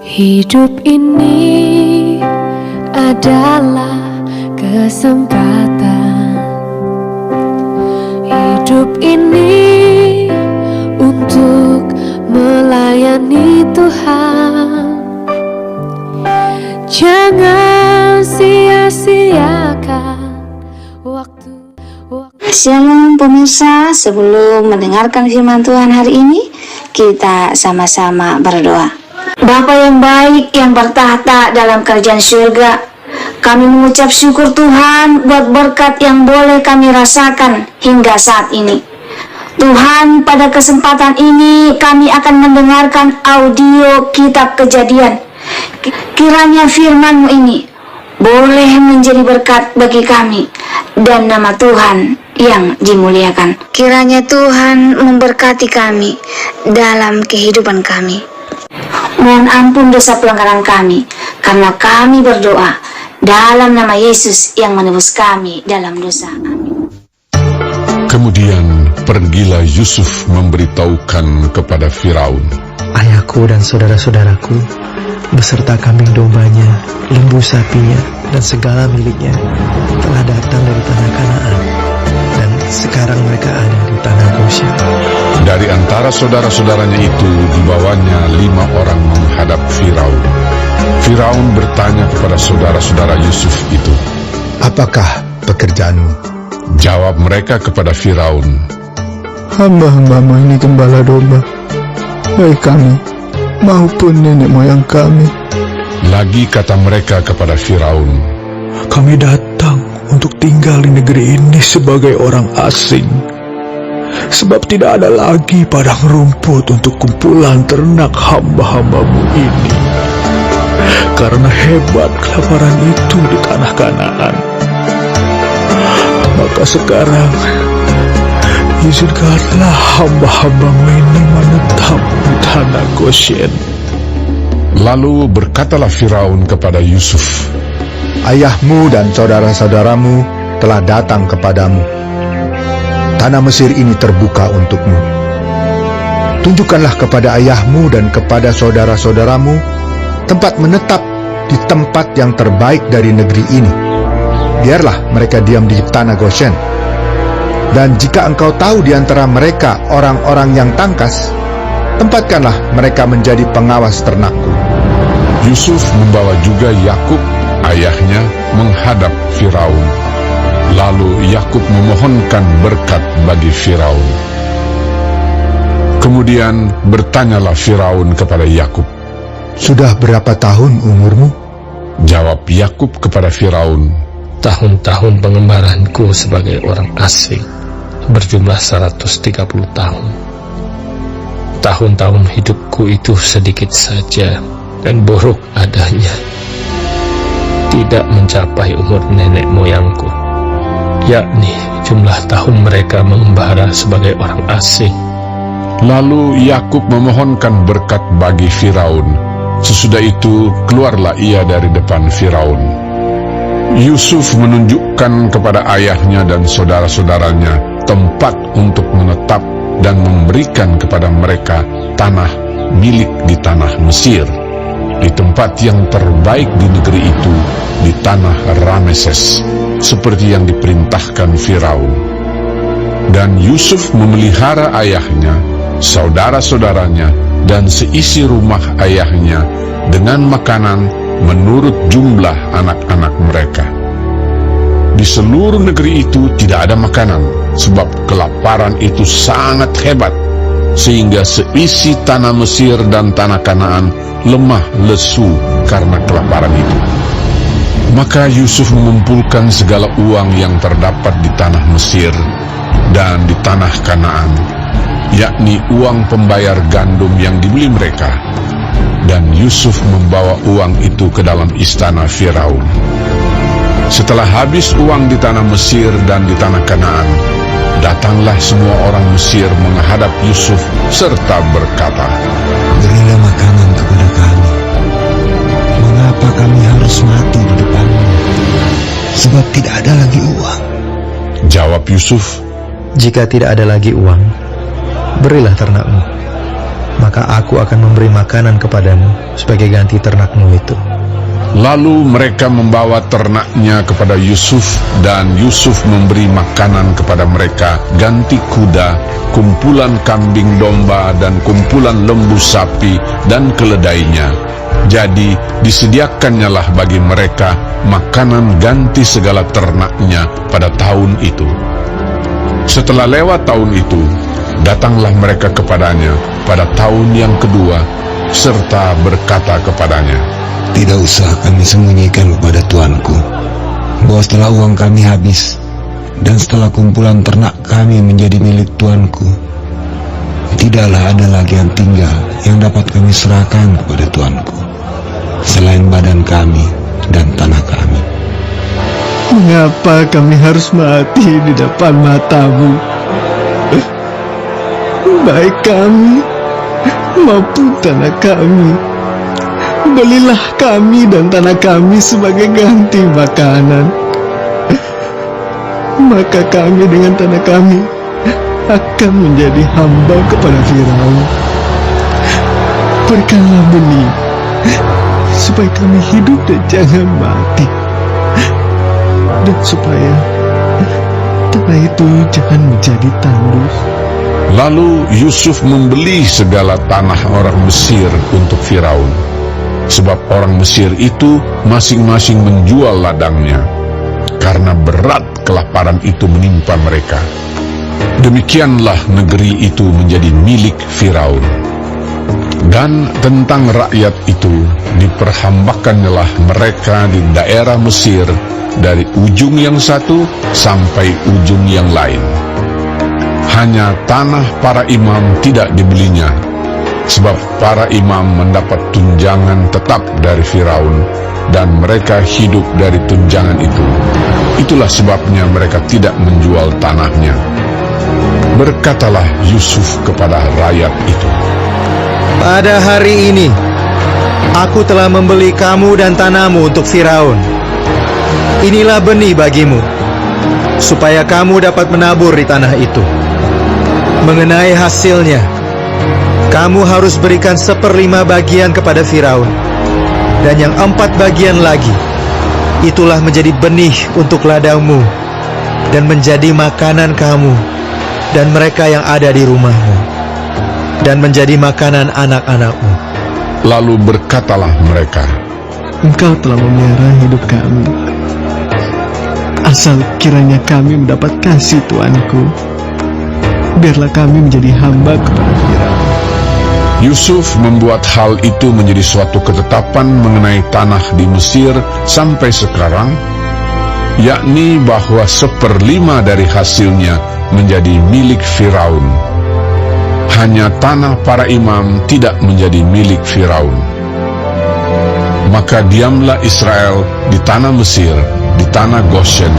Hidup ini adalah kesempatan. Hidup ini untuk melayani Tuhan. Jangan sia-siakan waktu. Shalom pemirsa, sebelum mendengarkan firman Tuhan hari ini, kita sama-sama berdoa. Bapa yang baik yang bertahta dalam kerajaan surga, kami mengucap syukur Tuhan buat berkat yang boleh kami rasakan hingga saat ini. Tuhan, pada kesempatan ini kami akan mendengarkan audio kitab Kejadian. Kiranya firman-Mu ini boleh menjadi berkat bagi kami dan nama Tuhan yang dimuliakan. Kiranya Tuhan memberkati kami dalam kehidupan kami. Mohon ampun dosa pelanggaran kami, karena kami berdoa dalam nama Yesus yang menebus kami dalam dosa. Amin. Kemudian pergilah Yusuf memberitahukan kepada Firaun, ayahku dan saudara-saudaraku beserta kambing dombanya, lembu sapinya, dan segala miliknya telah datang dari tanah Kanaan, dan sekarang mereka ada di tanah Goshen. Dari antara saudara-saudaranya itu dibawanya 5 orang menghadap Firaun. Firaun bertanya kepada saudara-saudara Yusuf itu, apakah pekerjaanmu? Jawab mereka kepada Firaun, hamba-hambamu ini gembala domba, baik kami maupun nenek moyang kami. Lagi kata mereka kepada Firaun, kami datang untuk tinggal di negeri ini sebagai orang asing, sebab tidak ada lagi padang rumput untuk kumpulan ternak hamba-hambamu ini, karena hebat kelaparan itu di tanah Kanaan. Maka sekarang izinkanlah hamba-hambamu ini menetap di tanah Goshen. Lalu berkatalah Firaun kepada Yusuf, ayahmu dan saudara-saudaramu telah datang kepadamu. Tanah Mesir ini terbuka untukmu. Tunjukkanlah kepada ayahmu dan kepada saudara-saudaramu tempat menetap di tempat yang terbaik dari negeri ini. Biarlah mereka diam di tanah Goshen. Dan jika engkau tahu di antara mereka orang-orang yang tangkas, tempatkanlah mereka menjadi pengawas ternakku. Yusuf membawa juga Yakub, ayahnya, menghadap Firaun. Lalu Yakub memohonkan berkat bagi Firaun. Kemudian bertanyalah Firaun kepada Yakub, sudah berapa tahun umurmu? Jawab Yakub kepada Firaun, Tahun-tahun pengembaranku sebagai orang asing berjumlah 130 tahun. Tahun-tahun hidupku itu sedikit saja dan buruk adanya, tidak mencapai umur nenek moyangku, yakni jumlah tahun mereka mengembara sebagai orang asing. Lalu Yakub memohonkan berkat bagi Firaun. Sesudah itu keluarlah ia dari depan Firaun. Yusuf menunjukkan kepada ayahnya dan saudara-saudaranya tempat untuk menetap dan memberikan kepada mereka tanah milik di tanah Mesir, di tempat yang terbaik di negeri itu, di tanah Rameses, seperti yang diperintahkan Firaun. Dan Yusuf memelihara ayahnya, saudara-saudaranya, dan seisi rumah ayahnya dengan makanan menurut jumlah anak-anak mereka. Di seluruh negeri itu tidak ada makanan, sebab kelaparan itu sangat hebat, sehingga seisi tanah Mesir dan tanah Kanaan lemah lesu karena kelaparan itu. Maka Yusuf mengumpulkan segala uang yang terdapat di tanah Mesir dan di tanah Kanaan, yakni uang pembayar gandum yang dibeli mereka. Dan Yusuf membawa uang itu ke dalam istana Firaun. Setelah habis uang di tanah Mesir dan di tanah Kanaan, datanglah semua orang Mesir menghadap Yusuf serta berkata, berilah makanan kepada kami. Mengapa kami harus mati di depanmu? Sebab tidak ada lagi uang. Jawab Yusuf, jika tidak ada lagi uang, berilah ternakmu. maka aku akan memberi makanan kepadamu sebagai ganti ternakmu itu. Lalu mereka membawa ternaknya kepada Yusuf, dan Yusuf memberi makanan kepada mereka ganti kuda, kumpulan kambing domba, dan kumpulan lembu sapi, dan keledainya. Jadi disediakannyalah bagi mereka makanan ganti segala ternaknya pada tahun itu. Setelah lewat tahun itu, datanglah mereka kepadanya pada tahun yang kedua, serta berkata kepadanya, Tidak usah kami sembunyikan kepada tuanku bahwa setelah uang kami habis dan setelah kumpulan ternak kami menjadi milik tuanku, tidaklah ada lagi yang tinggal yang dapat kami serahkan kepada tuanku selain badan kami dan tanah kami. Mengapa kami harus mati di depan matamu? Baik kami maupun tanah kami, belilah kami dan tanah kami sebagai ganti makanan. Maka kami dengan tanah kami akan menjadi hamba kepada Firaun. Berikanlah benih supaya kami hidup dan jangan mati, dan supaya tanah itu jangan menjadi tandus. Lalu Yusuf membeli segala tanah orang Mesir untuk Firaun, sebab orang Mesir itu masing-masing menjual ladangnya, karena berat kelaparan itu menimpa mereka. Demikianlah negeri itu menjadi milik Firaun. Dan tentang rakyat itu, diperhambakannyalah mereka di daerah Mesir dari ujung yang satu sampai ujung yang lain. Hanya tanah para imam tidak dibelinya, sebab para imam mendapat tunjangan tetap dari Firaun, dan mereka hidup dari tunjangan itu. Itulah sebabnya mereka tidak menjual tanahnya. Berkatalah Yusuf kepada rakyat itu, Pada hari ini aku telah membeli kamu dan tanahmu untuk Firaun. Inilah benih bagimu, supaya kamu dapat menabur di tanah itu. Mengenai hasilnya, kamu harus berikan 1/5 bagian kepada Firaun, dan yang 4 bagian lagi, itulah menjadi benih untuk ladangmu, dan menjadi makanan kamu dan mereka yang ada di rumahmu, dan menjadi makanan anak-anakmu. lalu berkatalah mereka, Engkau telah memelihara hidup kami. Asal kiranya kami mendapat kasih Tuanku, biarlah kami menjadi hamba kepada Firaun. Yusuf membuat hal itu menjadi suatu ketetapan mengenai tanah di Mesir sampai sekarang, yakni bahwa 1/5 dari hasilnya menjadi milik Firaun. Hanya tanah para imam tidak menjadi milik Firaun. Maka diamlah Israel di tanah Mesir, di tanah Goshen,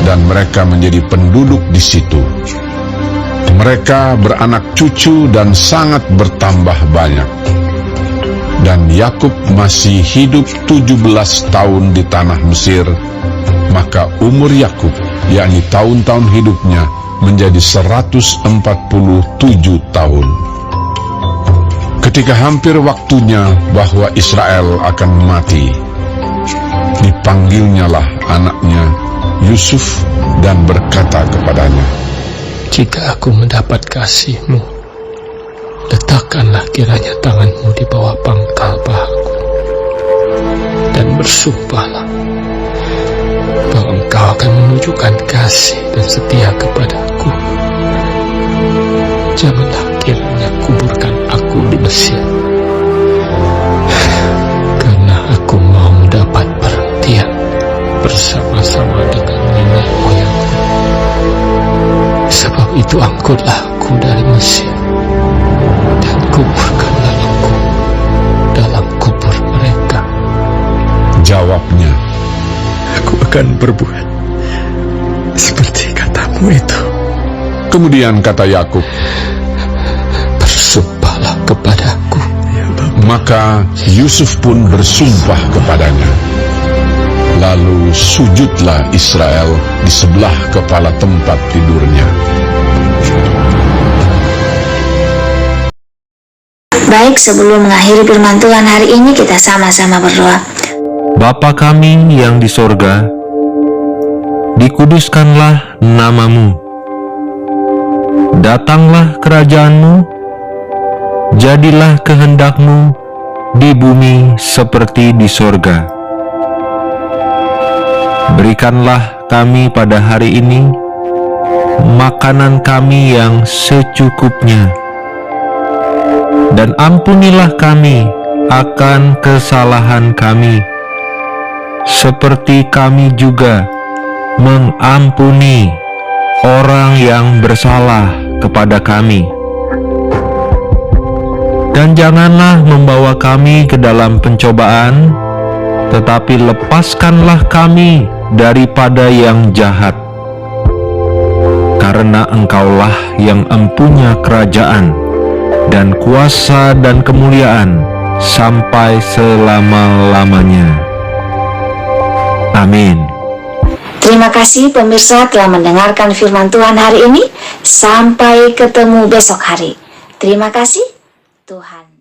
dan mereka menjadi penduduk di situ. Mereka beranak cucu dan sangat bertambah banyak. Dan Yakub masih hidup 17 tahun di tanah Mesir. Maka umur Yakub, yakni tahun-tahun hidupnya, menjadi 147 tahun. Ketika hampir waktunya bahwa Israel akan mati, dipanggilnyalah anaknya Yusuf dan berkata kepadanya, Jika aku mendapat kasih-Mu, letakkanlah kiranya tangan-Mu di bawah pangkal pahaku, dan bersumpahlah bahwa Engkau akan menunjukkan kasih dan setia kepadaku. Janganlah kiranya kuburkan aku di Mesir, karena aku mau mendapat perhentian bersama-sama dengan nenek moyangku. Sebab itu angkutlah aku dari Mesir, dan kuburkanlah aku dalam kubur mereka. Jawabnya, Aku akan berbuat seperti katamu itu. kemudian kata Yakub, Bersumpahlah kepadaku. Ya Bapa. maka Yusuf pun bersumpah kepadanya. Lalu sujudlah Israel di sebelah kepala tempat tidurnya. Baik, sebelum mengakhiri firman Tuhan hari ini, kita sama-sama berdoa. Bapa kami yang di sorga, dikuduskanlah namamu. Datanglah kerajaanmu, jadilah kehendakmu di bumi seperti di sorga. Berikanlah kami pada hari ini makanan kami yang secukupnya, dan ampunilah kami akan kesalahan kami, seperti kami juga mengampuni orang yang bersalah kepada kami. Dan janganlah membawa kami ke dalam pencobaan, tetapi lepaskanlah kami daripada yang jahat. Karena Engkaulah yang empunya kerajaan dan kuasa dan kemuliaan sampai selama-lamanya. Amin. Terima kasih pemirsa telah mendengarkan firman Tuhan hari ini. Sampai ketemu besok hari. Terima kasih Tuhan.